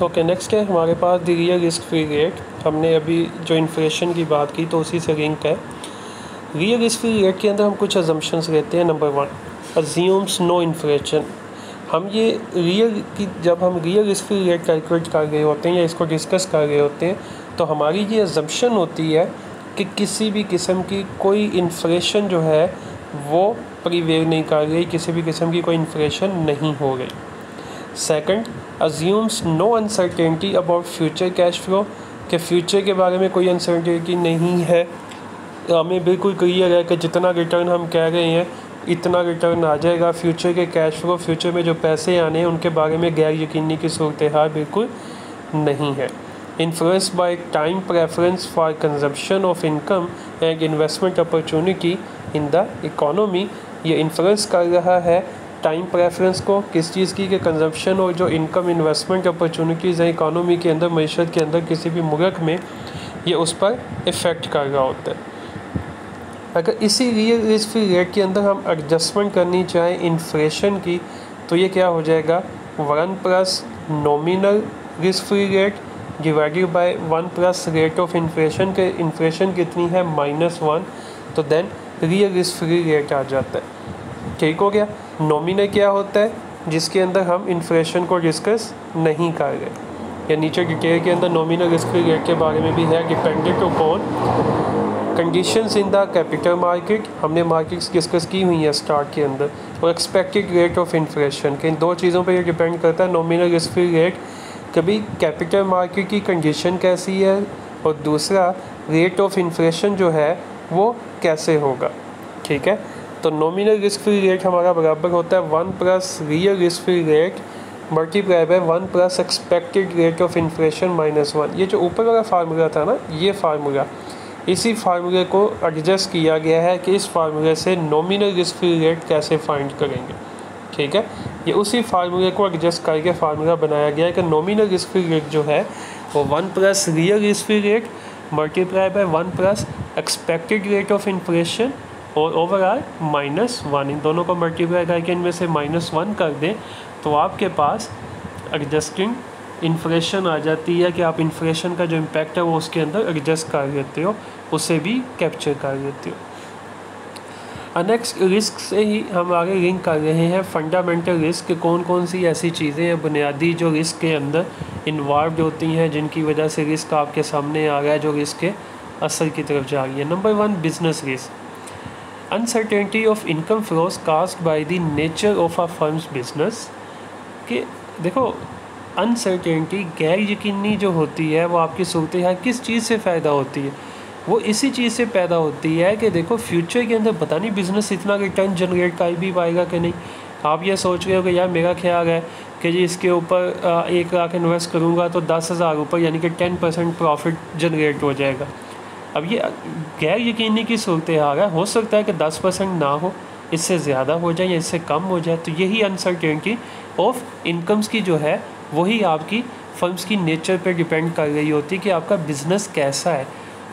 Okay, next है हमारे पास the real risk free rate. हमने अभी जो इन्फ्लेशन की बात की तो उसी से लिंक है। रियल रिस्क फ्री रेट के अंदर हम कुछ अजम्पशंस लेते हैं। Number 1, assumes no inflation. हम ये जब हम real risk free rate calculate कर रहे होते हैं या इसको डिस्कस कर रहे होते हैं तो हमारी ये अजम्पशन होती है कि किसी भी किस्म की कोई इन्फ्लेशन जो है वो प्रिवेल नहीं कर रही, किसी भी किस्म की कोई इन्फ्लेशन नहीं हो रही। Second, assumes no uncertainty about future cash flow, कि फ्यूचर के बारे में कोई अनसर्टेनिटी नहीं है। हमें बिल्कुल क्लियर है कि जितना रिटर्न हम कह रहे हैं इतना रिटर्न आ जाएगा। फ्यूचर के कैश फ्लो, फ्यूचर में जो पैसे आने हैं उनके बारे में गैर यकीनी की सूरत हाल बिल्कुल नहीं है। Influence by time preference for consumption of income and investment opportunity in the economy, ये इन्फ्लुएंस कर रहा है टाइम प्रेफरेंस को, किस चीज़ की, कि कंजम्पशन और जो इनकम इन्वेस्टमेंट अपॉर्चुनिटीज़ हैं इकोनॉमी के अंदर, मईशत के अंदर, किसी भी मुल्क में, ये उस पर इफ़ेक्ट कर रहा होता है। अगर इसी रियल रिस्क फ्री रेट के अंदर हम एडजस्टमेंट करनी चाहें इन्फ्लेशन की तो ये क्या हो जाएगा, 1 plus nominal risk free rate divided by 1 plus rate of inflation के इन्फ्लेशन कितनी है -1, तो then real risk free rate आ जाता है। ठीक हो गया। नॉमिनल क्या होता है, जिसके अंदर हम इन्फ्लेशन को डिस्कस नहीं कर रहे, या नीचे डिटेल के अंदर नॉमिनल रिस्क फ्री रेट के बारे में भी है। Dependent upon conditions in the capital market, हमने मार्केट्स डिस्कस की हुई है स्टार्ट के अंदर, और एक्सपेक्टेड रेट ऑफ इन्फ्लेशन के, इन दो चीज़ों पे ये डिपेंड करता है। नॉमिनल रिस्क फ्री रेट कभी कैपिटल मार्केट की कंडीशन कैसी है, और दूसरा रेट ऑफ इन्फ्लेशन जो है वो कैसे होगा। ठीक है, तो नॉमिनल रिस्क फ्री रेट हमारा बराबर होता है 1 plus real risk free rate multiply by 1 plus expected rate of inflation -1। ये जो ऊपर वाला फार्मूला था ना, ये फार्मूला, इसी फार्मूले को एडजस्ट किया गया है कि इस फार्मूले से नॉमिनल रिस्क फ्री रेट कैसे फाइंड करेंगे। ठीक है, ये उसी फार्मूले को एडजस्ट करके फार्मूला बनाया गया है कि नॉमिनल रिस्क फ्री रेट जो है वो 1 plus real risk free rate multiply by 1 plus expected rate of inflation और ओवरऑल -1, इन दोनों को मल्टीप्लाई करके इनमें से -1 कर दें तो आपके पास एडजस्टिंग इन्फ्लेशन आ जाती है, कि आप इन्फ्लेशन का जो इम्पैक्ट है वो उसके अंदर एडजस्ट कर लेते हो, उसे भी कैप्चर कर लेते हो। नेक्स्ट रिस्क से ही हम आगे लिंक कर रहे हैं फंडामेंटल रिस्क, कौन कौन सी ऐसी चीज़ें हैं बुनियादी जो रिस्क के अंदर इन्वॉल्व होती हैं, जिनकी वजह से रिस्क आपके सामने आ रहा है, जो रिस्क के असर की तरफ जा रही है। Number 1, business risk, uncertainty of income flows caused by the nature of a firm's business. कि देखो, अनसर्टेनिटी, गैर यकीनी जो होती है वो आपकी सूरत हाल किस चीज़ से फ़ायदा होती है, वो इसी चीज़ से पैदा होती है कि देखो फ्यूचर के अंदर पता नहीं बिज़नेस इतना रिटर्न जनरेट कर भी पाएगा कि नहीं। आप ये सोच रहे हो कि यार मेरा ख्याल है कि जी इसके ऊपर 1 लाख इन्वेस्ट करूँगा तो 10,000 रुपये यानी कि 10% प्रॉफिट जनरेट हो जाएगा। अब ये गैर यकीनी की सूरत हाल है, हो सकता है कि 10% ना हो, इससे ज़्यादा हो जाए या इससे कम हो जाए। तो यही अनसर्टेनिटी ऑफ इनकम्स की जो है वही आपकी फर्म्स की नेचर पे डिपेंड कर रही होती है कि आपका बिज़नेस कैसा है।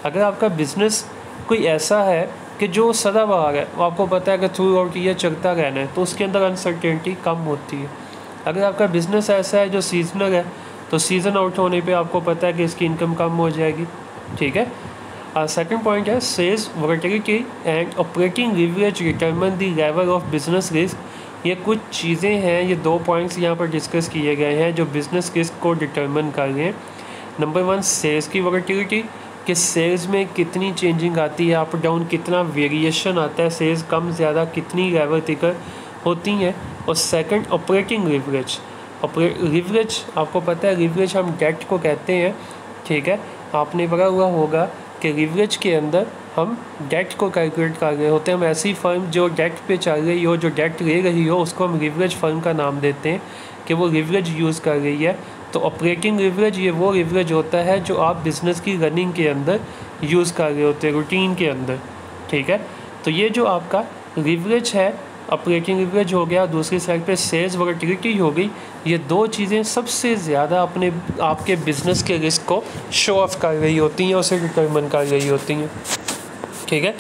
अगर आपका बिज़नेस कोई ऐसा है कि जो सदाबहार है, वो आपको पता है कि थ्रू आउट ईयर चलता रहना है, तो उसके अंदर अनसर्टेनिटी कम होती है। अगर आपका बिज़नेस ऐसा है जो सीजनल है, तो सीज़न आउट होने पे आपको पता है कि इसकी इनकम कम हो जाएगी। ठीक है। सेकंड पॉइंट है sales volatility and operating leverage determine the level of business risk. ये कुछ चीज़ें हैं, ये 2 पॉइंट्स यहाँ पर डिस्कस किए गए हैं जो बिज़नेस रिस्क को डिटरमिन कर रहे हैं। नंबर 1, सेल्स की वोलेटिलिटी, कि सेल्स में कितनी चेंजिंग आती है, अप डाउन कितना वेरिएशन आता है, सेल्स कम ज़्यादा कितनी लेवल तक होती हैं। और सेकंड, ऑपरेटिंग लीवरेज। लीवरेज आपको पता है, लीवरेज हम डेट को कहते हैं। ठीक है, आपने पढ़ा हुआ होगा कि लीवरेज के अंदर हम डेट को कैलकुलेट कर रहे होते हैं। हम ऐसी फर्म जो डेट पे चल रही हो, जो डेट ले रही हो, उसको हम लीवरेज फर्म का नाम देते हैं कि वो लीवरेज यूज़ कर रही है। तो ऑपरेटिंग लीवरेज, ये वो लीवरेज होता है जो आप बिज़नेस की रनिंग के अंदर यूज़ कर रहे होते हैं, रूटीन के अंदर। ठीक है, तो ये जो आपका लीवरेज है, ऑपरेटिंग लीवरेज हो गया, दूसरी साइड पे सेल्स वोलेटिलिटी हो गई। ये 2 चीज़ें सबसे ज़्यादा अपने आपके बिज़नेस के रिस्क को शो ऑफ कर रही होती हैं, उसे डिटरमिन कर रही होती हैं। ठीक है,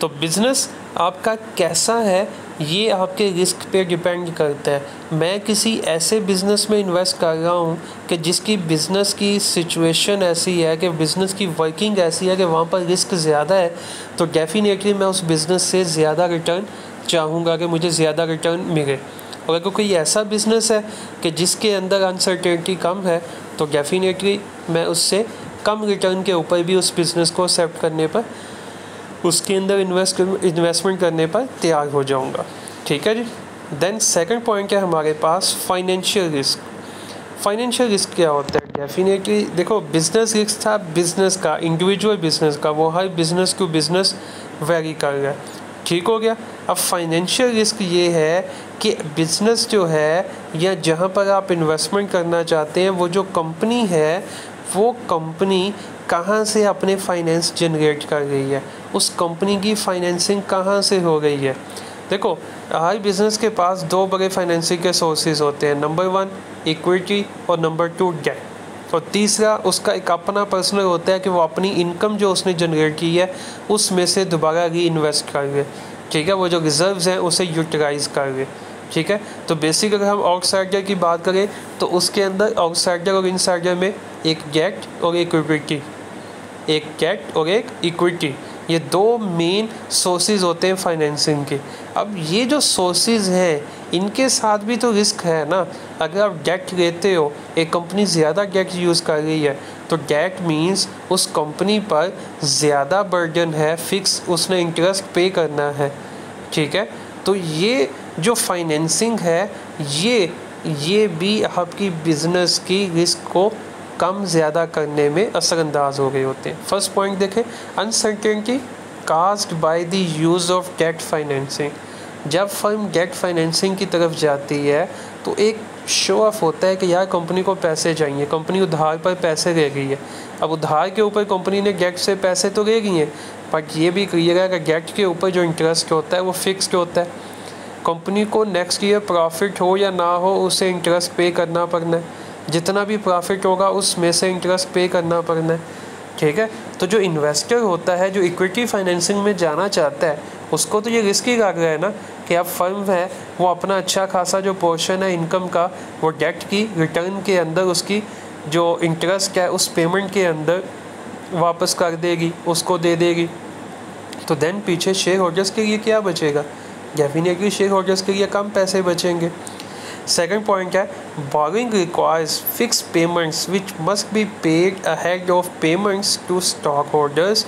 तो बिज़नेस आपका कैसा है ये आपके रिस्क पे डिपेंड करता है। मैं किसी ऐसे बिज़नेस में इन्वेस्ट कर रहा हूँ कि जिसकी बिज़नेस की सिचुएशन ऐसी है कि बिज़नेस की वर्किंग ऐसी है कि वहाँ पर रिस्क ज़्यादा है, तो डेफिनेटली मैं उस बिज़नेस से ज़्यादा रिटर्न चाहूँगा कि मुझे ज़्यादा रिटर्न मिले। और अगर कोई ऐसा बिज़नेस है कि जिसके अंदर अनसर्टेनिटी कम है, तो डेफिनेटली मैं उससे कम रिटर्न के ऊपर भी उस बिज़नेस को एक्सेप्ट करने पर, उसके अंदर इन्वेस्टमेंट करने पर तैयार हो जाऊंगा। ठीक है जी। देन सेकंड पॉइंट है हमारे पास फाइनेंशियल रिस्क। फाइनेंशियल रिस्क क्या होता है? डेफिनेटली देखो, बिजनेस रिस्क था बिजनेस का, इंडिविजुअल बिजनेस का, वो हर बिजनेस टू बिजनेस वेरी कर रहा है। ठीक हो गया। अब फाइनेंशियल रिस्क ये है कि बिजनेस जो है या जहाँ पर आप इन्वेस्टमेंट करना चाहते हैं, वो जो कंपनी है वो कंपनी कहाँ से अपने फाइनेंस जनरेट कर रही है, उस कंपनी की फाइनेंसिंग कहाँ से हो रही है। देखो, हर बिज़नेस के पास दो बड़े फाइनेंसिंग के सोर्सेज होते हैं, नंबर 1 इक्विटी और नंबर 2 डेट। और तीसरा उसका एक अपना पर्सनल होता है कि वो अपनी इनकम जो उसने जनरेट की है उसमें से दोबारा री इन्वेस्ट कर रहे। ठीक है, वो जो रिजर्व्स हैं उसे यूटिलाइज कर रहे। ठीक है, तो बेसिक अगर हम आउटसाइडर की बात करें तो उसके अंदर आउटसाइडर और इनसाइडर में एक डेट और एक इक्विटी, एक डेट और एक इक्विटी, ये दो मेन सोर्सेज होते हैं फाइनेंसिंग के। अब ये जो सोर्सेज हैं इनके साथ भी तो रिस्क है ना। अगर आप डेट लेते हो, एक कंपनी ज़्यादा डेट यूज़ कर रही है, तो डेट मीन्स उस कंपनी पर ज़्यादा बर्डन है, फिक्स उसने इंटरेस्ट पे करना है। ठीक है, तो ये जो फाइनेंसिंग है ये भी आपकी बिजनेस की रिस्क को कम ज़्यादा करने में असरअंदाज हो गए होते हैं। फर्स्ट पॉइंट देखें, uncertainty caused by the use of debt financing. जब फर्म डेट फाइनेंसिंग की तरफ जाती है तो एक शो ऑफ होता है कि यार कंपनी को पैसे चाहिए, कंपनी उधार पर पैसे ले गई है। अब उधार के ऊपर कंपनी ने डेट से पैसे तो ले गई हैं, बट ये भी क्लियर है कि डेट के ऊपर जो इंटरेस्ट होता है वो फिक्स्ड होता है। कंपनी को नेक्स्ट ईयर प्रॉफिट हो या ना हो उसे इंटरेस्ट पे करना पड़ना है, जितना भी प्रॉफिट होगा उसमें से इंटरेस्ट पे करना पड़ना है। ठीक है, तो जो इन्वेस्टर होता है, जो इक्विटी फाइनेंसिंग में जाना चाहता है, उसको तो ये रिस्क ही लग रहा है ना कि अब फर्म है वो अपना अच्छा खासा जो पोर्शन है इनकम का वो डेट की रिटर्न के अंदर उसकी जो इंटरेस्ट है उस पेमेंट के अंदर वापस कर देगी, उसको दे देगी। तो देन पीछे शेयर होल्डर्स के लिए क्या बचेगा? डेफिनेटली शेयर होल्डर्स के लिए कम पैसे बचेंगे। सेकंड पॉइंट है, borrowing requires fix payments which must be paid ahead of payments to stock holders.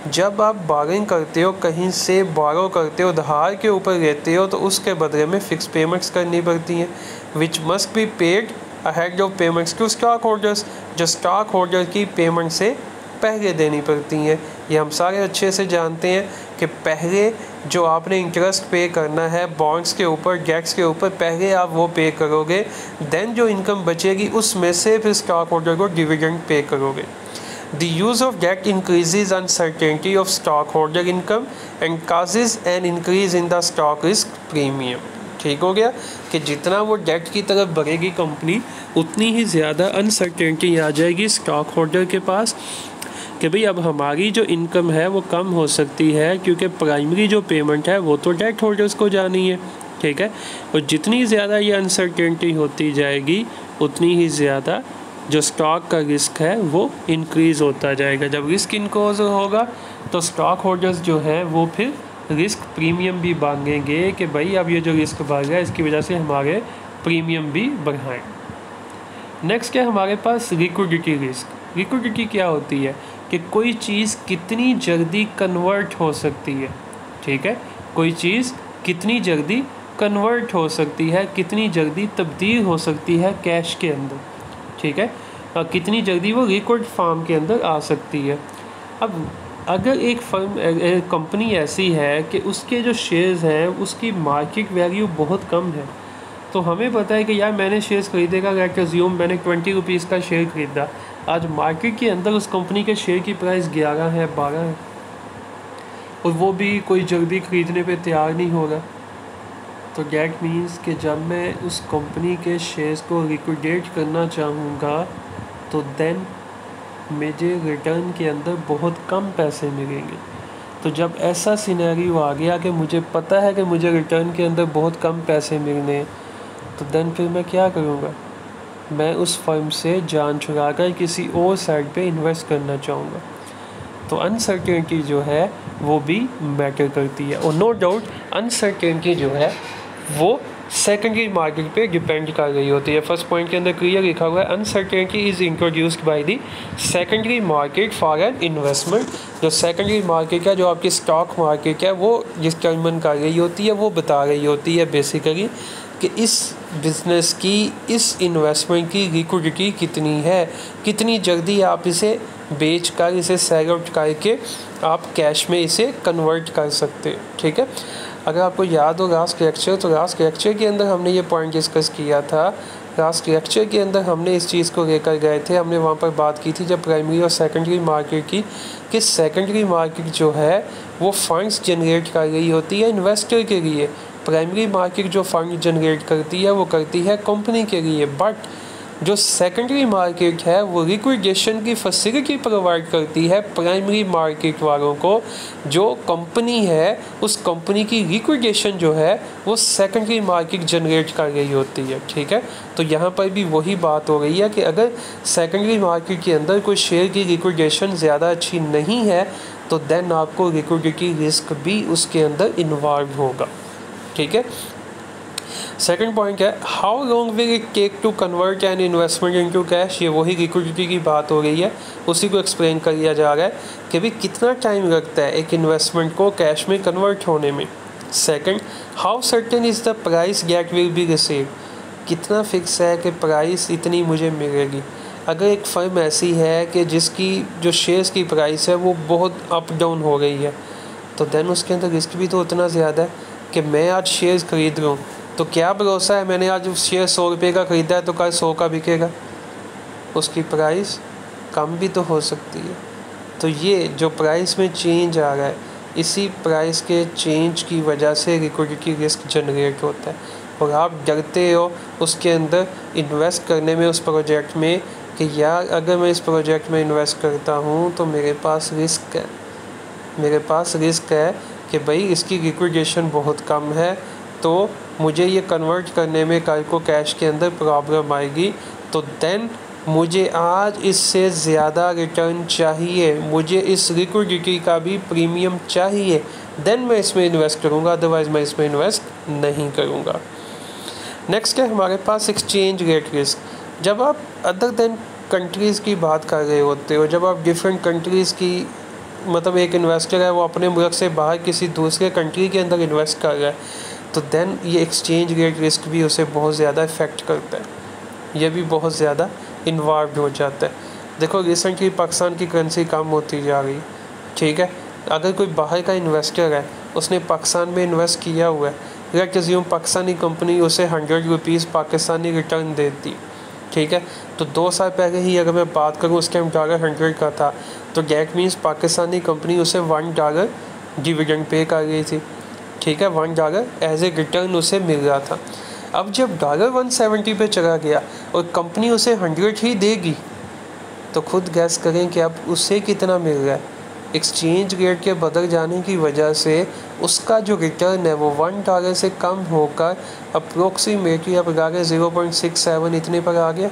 जब आप बोरोइंग करते हो, कहीं से बोरो करते हो, उधार के ऊपर लेते हो, तो उसके बदले में फ़िक्स पेमेंट्स करनी पड़ती हैं, which must be paid ahead of payments to stock holders, जो स्टॉक होल्डर की पेमेंट से पहले देनी पड़ती हैं। ये हम सारे अच्छे से जानते हैं कि पहले जो आपने इंटरेस्ट पे करना है बॉन्ड्स के ऊपर, डेट्स के ऊपर, पहले आप वो पे करोगे, देन जो इनकम बचेगी उसमें से फिर स्टॉक होल्डर को डिविडेंड पे करोगे। The use of debt increases uncertainty of stock holder income and causes an increase in the stock risk premium. ठीक हो गया कि जितना वो डेट की तरफ बढ़ेगी कंपनी, उतनी ही ज़्यादा अनसर्टेनिटी आ जाएगी स्टॉक होल्डर के पास कि भाई अब हमारी जो इनकम है वो कम हो सकती है, क्योंकि प्राइमरी जो पेमेंट है वो तो डेट होल्डर्स को जानी है। ठीक है, और जितनी ज़्यादा ये अनसर्टेनिटी होती जाएगी उतनी ही ज़्यादा जो स्टॉक का रिस्क है वो इंक्रीज़ होता जाएगा। जब रिस्क इंक्रीज होगा तो स्टॉक होल्डर्स जो है वो फिर रिस्क प्रीमियम भी मांगेंगे कि भाई अब ये जो रिस्क बढ़ रहा है इसकी वजह से हमारे प्रीमियम भी बढ़ाएं। नेक्स्ट है हमारे पास लिक्विडिटी रिस्क। लिक्विडिटी क्या होती है कि कोई चीज़ कितनी जल्दी कन्वर्ट हो सकती है। ठीक है, कोई चीज़ कितनी जल्दी कन्वर्ट हो सकती है, कितनी जल्दी तब्दील हो सकती है कैश के अंदर। ठीक है, कितनी जल्दी वो लिक्विड फॉर्म के अंदर आ सकती है। अब अगर एक कंपनी ऐसी है कि उसके जो शेयर्स हैं उसकी मार्केट वैल्यू बहुत कम है, तो हमें पता है कि यार मैंने शेयर्स खरीदेगा, लेट अज्यूम मैंने 20 रुपीज़ का शेयर खरीदा, आज मार्केट के अंदर उस कंपनी के शेयर की प्राइस 11 है, 12 है, और वो भी कोई जल्दी ख़रीदने पे तैयार नहीं होगा। तो डेट मीन्स कि जब मैं उस कंपनी के शेयर्स को लिक्विडेट करना चाहूँगा तो देन मुझे रिटर्न के अंदर बहुत कम पैसे मिलेंगे। तो जब ऐसा सिनेरियो आ गया कि मुझे पता है कि मुझे रिटर्न के अंदर बहुत कम पैसे मिलने हैं, तो देन फिर मैं क्या करूँगा, मैं उस फर्म से जान छुड़ा कर किसी और साइड पे इन्वेस्ट करना चाहूँगा। तो अनसर्टेनिटी जो है वो भी मैटर करती है, और नो डाउट अनसर्टेनिटी जो है वो सेकेंडरी मार्केट पे डिपेंड कर रही होती है। फर्स्ट पॉइंट के अंदर क्लियर लिखा हुआ है, uncertainty is introduced by the secondary market for an investment. जो सेकेंडरी मार्केट है, जो आपकी स्टॉक मार्केट है, वो डिटरमिन कर रही होती है, वो बता रही होती है बेसिकली कि इस बिज़नेस की, इस इन्वेस्टमेंट की लिक्विडिटी कितनी है, कितनी जल्दी आप इसे बेच कर, इसे सेल आउट करके आप कैश में इसे कन्वर्ट कर सकते हो। ठीक है, अगर आपको याद हो लास्ट लेक्चर, तो लास्ट लेक्चर के अंदर हमने ये पॉइंट डिस्कस किया था। लास्ट लेक्चर के अंदर हमने इस चीज़ को लेकर गए थे, हमने वहाँ पर बात की थी जब प्राइमरी और सेकेंडरी मार्केट की, कि सेकेंडरी मार्केट जो है वो फंड्स जनरेट कर रही होती है इन्वेस्टर के लिए। प्राइमरी मार्केट जो फंड जनरेट करती है वो करती है कंपनी के लिए, बट जो सेकेंडरी मार्केट है वो लिक्विडेशन की फैसिलिटी प्रोवाइड करती है प्राइमरी मार्केट वालों को। जो कंपनी है उस कंपनी की लिक्विडेशन जो है वो सेकेंडरी मार्केट जनरेट कर रही होती है। ठीक है, तो यहाँ पर भी वही बात हो रही है कि अगर सेकेंडरी मार्केट के अंदर कोई शेयर की लिक्विडेशन ज़्यादा अच्छी नहीं है तो देन आपको लिक्विडिटी रिस्क भी उसके अंदर इन्वॉल्व होगा। ठीक है, सेकंड पॉइंट है, how long will it take to convert an investment into cash. ये वही लिक्विडिटी की बात हो रही है, उसी को एक्सप्लेन कर दिया जा रहा है कि भाई कितना टाइम लगता है एक इन्वेस्टमेंट को कैश में कन्वर्ट होने में। Second, how certain is the price that will be received. कितना फिक्स है कि प्राइस इतनी मुझे मिलेगी। अगर एक फर्म ऐसी है कि जिसकी जो शेयर्स की प्राइस है वो बहुत अप डाउन हो गई है, तो देन उसके अंदर रिस्क भी तो उतना ज़्यादा है कि मैं आज शेयर्स खरीद रहा हूँ, तो क्या भरोसा है मैंने आज शेयर 100 रुपये का ख़रीदा है तो कल 100 का बिकेगा, उसकी प्राइस कम भी तो हो सकती है। तो ये जो प्राइस में चेंज आ रहा है, इसी प्राइस के चेंज की वजह से लिक्विडिटी रिस्क जनरेट होता है, और आप डरते हो उसके अंदर इन्वेस्ट करने में, उस प्रोजेक्ट में, कि यार अगर मैं इस प्रोजेक्ट में इन्वेस्ट करता हूँ तो मेरे पास रिस्क है, मेरे पास रिस्क है कि भाई इसकी लिक्विडेशन बहुत कम है, तो मुझे ये कन्वर्ट करने में कल को कैश के अंदर प्रॉब्लम आएगी, तो देन मुझे आज इससे ज़्यादा रिटर्न चाहिए, मुझे इस लिक्विडिटी का भी प्रीमियम चाहिए, देन मैं इसमें इन्वेस्ट करूँगा, अदरवाइज़ मैं इसमें इन्वेस्ट नहीं करूँगा। नेक्स्ट है हमारे पास एक्सचेंज रेट रिस्क। जब आप अदर देन कंट्रीज़ की बात कर रहे होते हो, जब आप डिफरेंट कंट्रीज़ की, मतलब एक इन्वेस्टर है वो अपने मुल्क से बाहर किसी दूसरे कंट्री के अंदर इन्वेस्ट कर रहा है, तो देन ये एक्सचेंज रेट रिस्क भी उसे बहुत ज़्यादा इफ़ेक्ट करता है, ये भी बहुत ज़्यादा इन्वॉल्व हो जाता है। देखो रिसेंटली पाकिस्तान की करेंसी कम होती जा रही है। ठीक है, अगर कोई बाहर का इन्वेस्टर है, उसने पाकिस्तान में इन्वेस्ट किया हुआ है, लेट अज्यूम पाकिस्तानी कंपनी उसे 100 रुपीज़ पाकिस्तानी रिटर्न देती। ठीक है, तो 2 साल पहले ही अगर मैं बात करूँ उस टाइम $100 का था, तो डेट मीन्स पाकिस्तानी कंपनी उसे $1 डिविडेंड पे कर रही थी। ठीक है, $1 एज ए रिटर्न उसे मिल रहा था। अब जब $170 पे चला गया और कंपनी उसे 100 ही देगी, तो खुद गैस करें कि अब उसे कितना मिल रहा है। एक्सचेंज रेट के बदल जाने की वजह से उसका जो रिटर्न है वो $1 से कम होकर अप्रोक्सीमेटली अब अगर 0.67 इतने पर आ गया।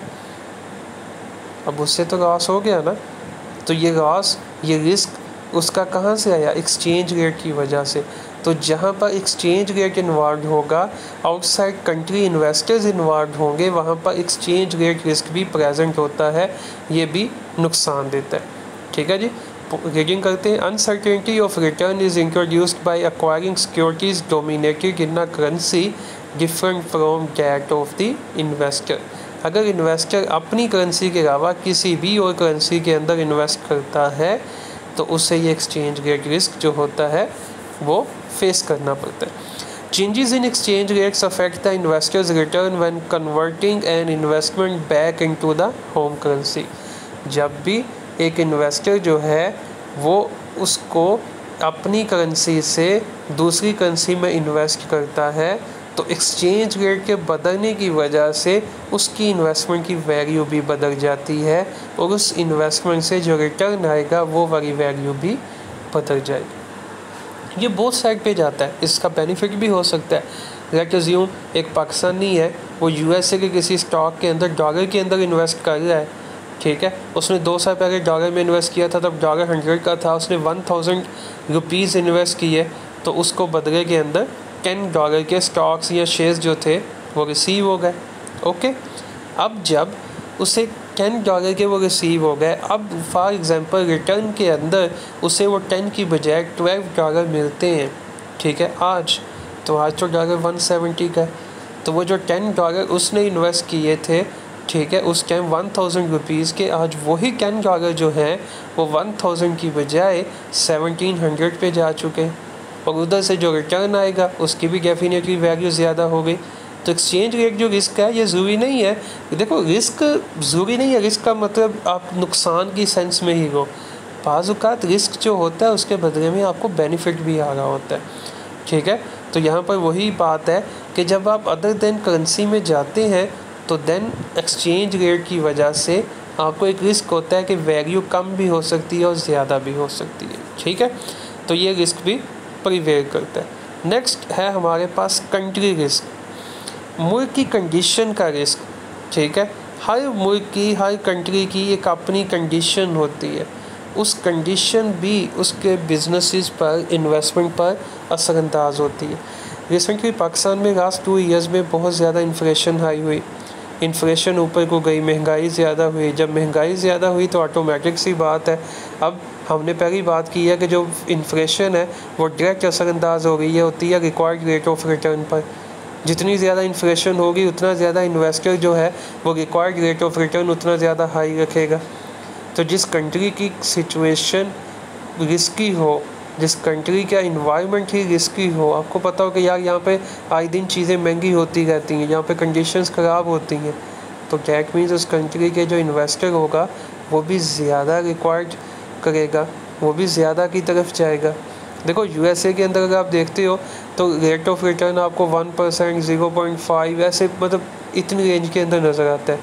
अब उससे तो लॉस हो गया ना। तो ये लॉस, ये रिस्क उसका कहाँ से आया? एक्सचेंज रेट की वजह से। तो जहाँ पर एक्सचेंज रेट इन्वॉल्व होगा, आउटसाइड कंट्री इन्वेस्टर्स इन्वॉल्व होंगे, वहाँ पर एक्सचेंज रेट रिस्क भी प्रेजेंट होता है, ये भी नुकसान देता है। ठीक है जी, रीडिंग करते हैं। Uncertainty of return is introduced by acquiring securities dominated in a currency different from that of the investor. अगर इन्वेस्टर अपनी करेंसी के अलावा किसी भी और करेंसी के अंदर इन्वेस्ट करता है तो उससे ये एक्सचेंज रेट रिस्क जो होता है वो फेस करना पड़ता है। Changes in exchange rates affect the investor's return when converting an investment back into the home currency। जब भी एक इन्वेस्टर जो है वो उसको अपनी करेंसी से दूसरी करेंसी में इन्वेस्ट करता है, तो एक्सचेंज रेट के बदलने की वजह से उसकी इन्वेस्टमेंट की वैल्यू भी बदल जाती है और उस इन्वेस्टमेंट से जो रिटर्न आएगा वो वाली वैल्यू भी बदल जाएगी। ये बोथ साइड पे जाता है, इसका बेनिफिट भी हो सकता है। लेट अज्यूम एक पाकिस्तानी है, वो यूएसए के किसी स्टॉक के अंदर डॉलर के अंदर इन्वेस्ट कर रहा है, ठीक है। उसने 2 साल पहले डॉलर में इन्वेस्ट किया था, तब डॉलर 100 का था, उसने 1000 रुपीज़ इन्वेस्ट किए, तो उसको बदले के अंदर $10 के स्टॉक्स या शेयर्स जो थे वो रिसीव हो गए। ओके, अब जब उसे $10 के वो रिसीव हो गए, अब फॉर एग्ज़ाम्पल रिटर्न के अंदर उसे वो 10 की बजाय $12 मिलते हैं, ठीक है। आज तो डॉलर 170 का है, तो वो जो $10 उसने इन्वेस्ट किए थे, ठीक है, उस टाइम 1000 रुपीज़ के, आज वही $10 जो हैं वो 1000 की बजाय 1700 पे जा चुके हैं, और उधर से जो रिटर्न आएगा उसकी भी डेफिनेटली वैल्यू ज़्यादा हो गई। तो एक्सचेंज रेट जो रिस्क है ये ज़रूरी नहीं है, देखो रिस्क ज़रूरी नहीं है, रिस्क का मतलब आप नुकसान की सेंस में ही हो। बाज़ औक़ात रिस्क जो होता है उसके बदले में आपको बेनिफिट भी आ रहा होता है, ठीक है। तो यहाँ पर वही बात है कि जब आप अदर देन करेंसी में जाते हैं तो देन एक्सचेंज रेट की वजह से आपको एक रिस्क होता है कि वैल्यू कम भी हो सकती है और ज़्यादा भी हो सकती है, ठीक है। तो ये रिस्क भी प्रिवेल करता है। नेक्स्ट है हमारे पास कंट्री रिस्क, मुल्क की कंडीशन का रिस्क, ठीक है। हर मुल्क की, हर कंट्री की एक अपनी कंडीशन होती है, उस कंडीशन भी उसके बिजनेसेस पर, इन्वेस्टमेंट पर असरअंदाज होती है। रिसेंटली पाकिस्तान में लास्ट 2 ईयर्स में बहुत ज़्यादा इन्फ्लेशन हाई हुई, इन्फ्लेशन ऊपर को गई, महंगाई ज़्यादा हुई। जब महंगाई ज़्यादा हुई तो ऑटोमेटिक सी बात है, अब हमने पहली बात की है कि जो इन्फ्लेशन है वो डायरेक्ट असरअंदाज हो गई है, होती है रिक्वायर्ड रेट ऑफ रिटर्न पर। जितनी ज़्यादा इन्फ्लेशन होगी उतना ज़्यादा इन्वेस्टर जो है वो रिक्वायर्ड रेट ऑफ रिटर्न उतना ज़्यादा हाई रखेगा। तो जिस कंट्री की सिचुएशन रिस्की हो, जिस कंट्री का इन्वायरमेंट ही रिस्की हो, आपको पता हो कि यार यहाँ पे आए दिन चीज़ें महंगी होती रहती हैं, यहाँ पे कंडीशंस ख़राब होती हैं, तो डैट मीन्स उस कंट्री के जो इन्वेस्टर होगा वो भी ज़्यादा रिक्वायर्ड करेगा, वो भी ज़्यादा की तरफ जाएगा। देखो यूएसए के अंदर अगर आप देखते हो तो रेट ऑफ रिटर्न आपको 1%, 0.5 ऐसे मतलब इतनी रेंज के अंदर नज़र आता है।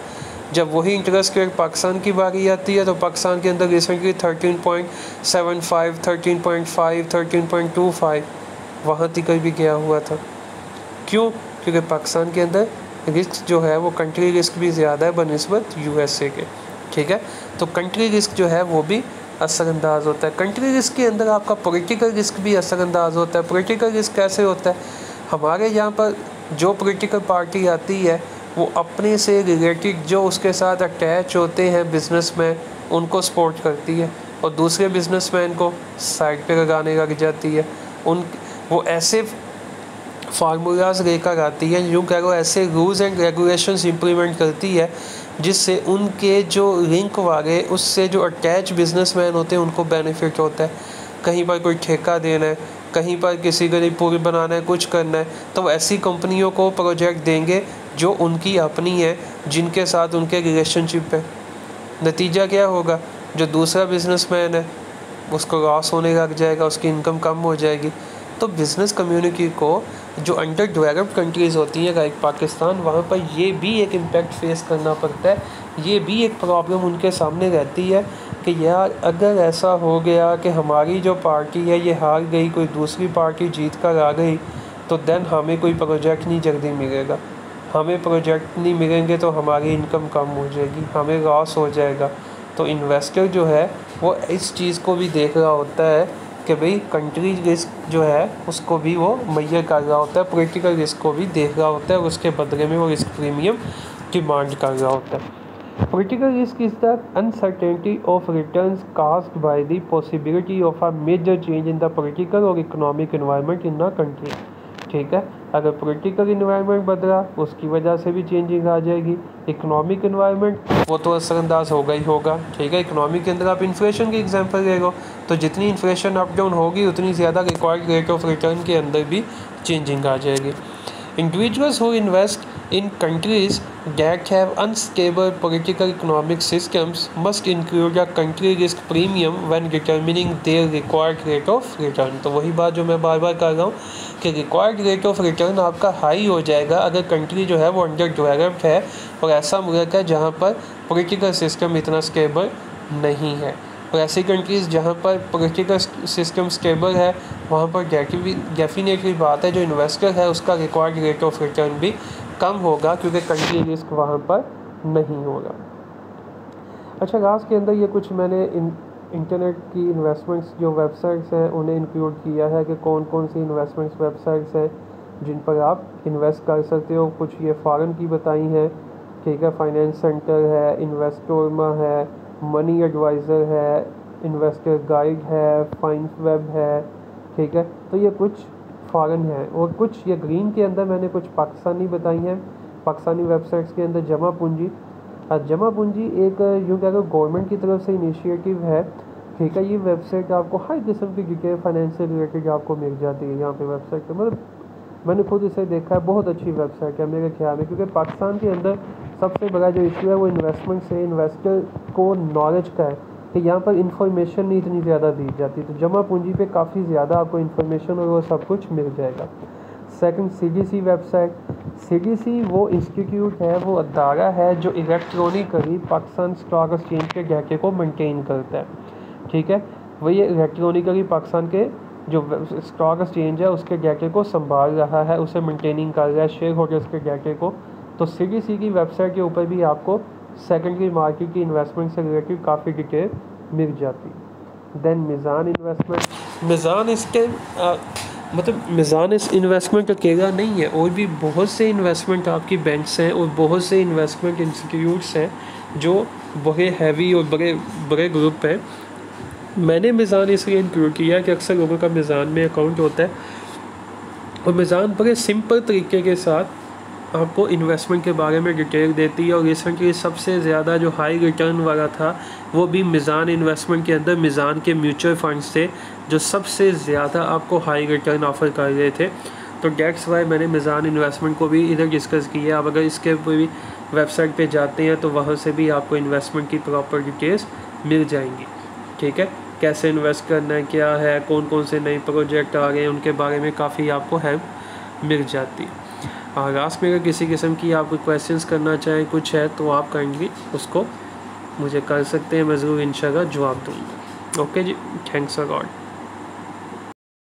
जब वही इंटरेस्ट रेट पाकिस्तान की बारी आती है तो पाकिस्तान के अंदर रिसेंटली 13.75, 13.5, 13.25 वहाँ तक भी गया हुआ था। क्यों? क्योंकि पाकिस्तान के अंदर रिस्क जो है वो कंट्री रिस्क भी ज़्यादा है बनिस्बत यूएसए के, ठीक है। तो कंट्री रिस्क जो है वो भी असरअंदाज होता है। कंट्री रिस्क के अंदर आपका पॉलिटिकल रिस्क भी असरअंदाज होता है। पॉलिटिकल रिस्क कैसे होता है? हमारे यहाँ पर जो पॉलिटिकल पार्टी आती है वो अपने से रिलेटेड जो उसके साथ अटैच होते हैं बिजनेसमैन उनको सपोर्ट करती है, और दूसरे बिजनेसमैन को साइड पे लगाने लग जाती है। वो ऐसे फार्मूलाज लेकर आती है, यूँ कह लो ऐसे रूल्स एंड रेगुलेशंस इम्प्लीमेंट करती है जिससे उनके जो लिंक वाले उससे जो अटैच बिजनेसमैन होते हैं उनको बेनिफिट होता है। कहीं पर कोई ठेका देना है, कहीं पर किसी को पुल बनाना है, कुछ करना है, तो ऐसी कंपनियों को प्रोजेक्ट देंगे जो उनकी अपनी है, जिनके साथ उनके रिलेशनशिप है। नतीजा क्या होगा? जो दूसरा बिजनेसमैन है उसको लॉस होने लग जाएगा, उसकी इनकम कम हो जाएगी। तो बिज़नेस कम्युनिटी को जो अंडर डेवलप्ड कंट्रीज़ होती हैं लाइक पाकिस्तान, वहाँ पर ये भी एक इम्पैक्ट फेस करना पड़ता है। ये भी एक प्रॉब्लम उनके सामने रहती है कि यार अगर ऐसा हो गया कि हमारी जो पार्टी है ये हार गई, कोई दूसरी पार्टी जीत कर आ गई, तो देन हमें कोई प्रोजेक्ट नहीं जल्दी मिलेगा। हमें प्रोजेक्ट नहीं मिलेंगे तो हमारी इनकम कम हो जाएगी, हमें लॉस हो जाएगा। तो इन्वेस्टर जो है वो इस चीज़ को भी देख रहा होता है कि भाई कंट्री रिस्क जो है उसको भी वो मुहैया कर रहा होता है, पॉलिटिकल रिस्क को भी देख रहा होता है, और उसके बदले में वो रिस्क प्रीमियम डिमांड कर रहा होता है। Political risk is the uncertainty of returns caused by the possibility of a major change in the political or economic environment in a country. ठीक है, अगर पॉलिटिकल इन्वायरमेंट बदला उसकी वजह से भी चेंजिंग आ जाएगी। इकोनॉमिक इन्वायरमेंट वो तो असरअंदाज होगा ही होगा, ठीक है। इकोनॉमिक के अंदर आप इन्फ्लेशन की एग्जांपल ले लो, तो जितनी इन्फ्लेशन अप डाउन होगी उतनी ज़्यादा रिक्वायर्ड रेट ऑफ रिटर्न के अंदर भी चेंजिंग आ जाएगी। Individuals who invest in countries that have unstable political economic systems must include a country risk premium when determining their required rate of return। तो वही बात जो मैं बार बार कर रहा हूँ कि required rate of return आपका हाई हो जाएगा अगर कंट्री जो है वो अंडर डेवलप्ड है और ऐसा मुल्क है जहाँ पर पॉलिटिकल सिस्टम इतना स्टेबल नहीं है। और ऐसी कंट्रीज़ जहाँ पर पॉलिटिकल सिस्टम स्टेबल है वहाँ पर डेफिनेटली बात है जो इन्वेस्टर है उसका रिक्वायर्ड रेट ऑफ रिटर्न भी कम होगा, क्योंकि कंट्री रिस्क वहाँ पर नहीं होगा। अच्छा, लास्ट के अंदर ये कुछ मैंने इंटरनेट की इन्वेस्टमेंट्स जो वेबसाइट्स हैं उन्हें इंक्लूड किया है कि कौन कौन सी इन्वेस्टमेंट्स वेबसाइट्स हैं जिन पर आप इन्वेस्ट कर सकते हो। कुछ ये फॉरेन की बताई हैं, ठीक है, फाइनेंस सेंटर है, इन्वेस्टोरमा है, मनी एडवाइज़र है, इन्वेस्टर गाइड है, फाइंस वेब है, ठीक है। तो ये कुछ फॉरेन है और कुछ ये ग्रीन के अंदर मैंने कुछ पाकिस्तानी बताई हैं। पाकिस्तानी वेबसाइट्स के अंदर जमा पूंजी एक यूँ कह लो गवर्नमेंट की तरफ से इनिशिएटिव है, ठीक है। ये वेबसाइट आपको हर किस्म की डिटेल फाइनेंस से रिलेटेड आपको मिल जाती है यहाँ पे वेबसाइट पे। मतलब मैंने खुद इसे देखा है, बहुत अच्छी वेबसाइट है मेरे ख्याल में, क्योंकि पाकिस्तान के अंदर सबसे बड़ा जो इशू है वो इन्वेस्टमेंट से इन्वेस्टर को नॉलेज का है कि यहाँ पर इंफॉर्मेशन नहीं इतनी ज़्यादा दी जाती। तो जमा पूंजी पे काफ़ी ज़्यादा आपको इन्फॉर्मेशन और वो सब कुछ मिल जाएगा। Second, CDC website. CDC वो इंस्टीट्यूट है, वो अदारा है जो इलेक्ट्रॉनिकली पाकिस्तान स्टॉक एक्सचेंज के डाटे को मेंटेन करता है, ठीक है। वही इलेक्ट्रॉनिकली पाकिस्तान के जो स्टॉक एक्सचेंज है उसके डाटे को संभाल रहा है, उसे मेंटेनिंग कर रहा है, शेयर होल्डर्स के डाटे को। तो CDC की वेबसाइट के ऊपर भी आपको सेकेंडरी मार्केट की इन्वेस्टमेंट से रिलेटेड काफ़ी डिटेल मिल जाती। देन मीज़ान इन्वेस्टमेंट। मीज़ान इस इन्वेस्टमेंट अकेला नहीं है, और भी बहुत से इन्वेस्टमेंट आपकी बैंक्स हैं और बहुत से इन्वेस्टमेंट इंस्टीट्यूट्स हैं जो बड़े हैवी और बड़े बड़े ग्रुप हैं। मैंने मीज़ान इसलिए इंक्लूड किया कि अक्सर लोगों का मीज़ान में अकाउंट होता है और मीज़ान बड़े सिंपल तरीके के साथ आपको इन्वेस्टमेंट के बारे में डिटेल देती है। और रिसेंटली सबसे ज़्यादा जो हाई रिटर्न वाला था वो भी मीज़ान इन्वेस्टमेंट के अंदर मीज़ान के म्यूचुअल फंड्स थे जो सबसे ज़्यादा आपको हाई रिटर्न ऑफ़र कर रहे थे। तो डेट्स वाई मैंने मीज़ान इन्वेस्टमेंट को भी इधर डिस्कस किया। अब अगर इसके भी वेबसाइट पे जाते हैं तो वहाँ से भी आपको इन्वेस्टमेंट की प्रॉपर डिटेल्स मिल जाएंगी, ठीक है। कैसे इन्वेस्ट करना है, क्या है, कौन कौन से नए प्रोजेक्ट आ गए हैं, उनके बारे में काफ़ी आपको हेल्प मिल जाती है। लास्ट में अगर किसी किस्म की आप कोई क्वेश्चंस करना चाहें, कुछ है तो आप काइंडली उसको मुझे कर सकते हैं, मैं ज़रूर इंशाल्लाह जवाब दूँगा। ओके जी, थैंक्स अ लॉट।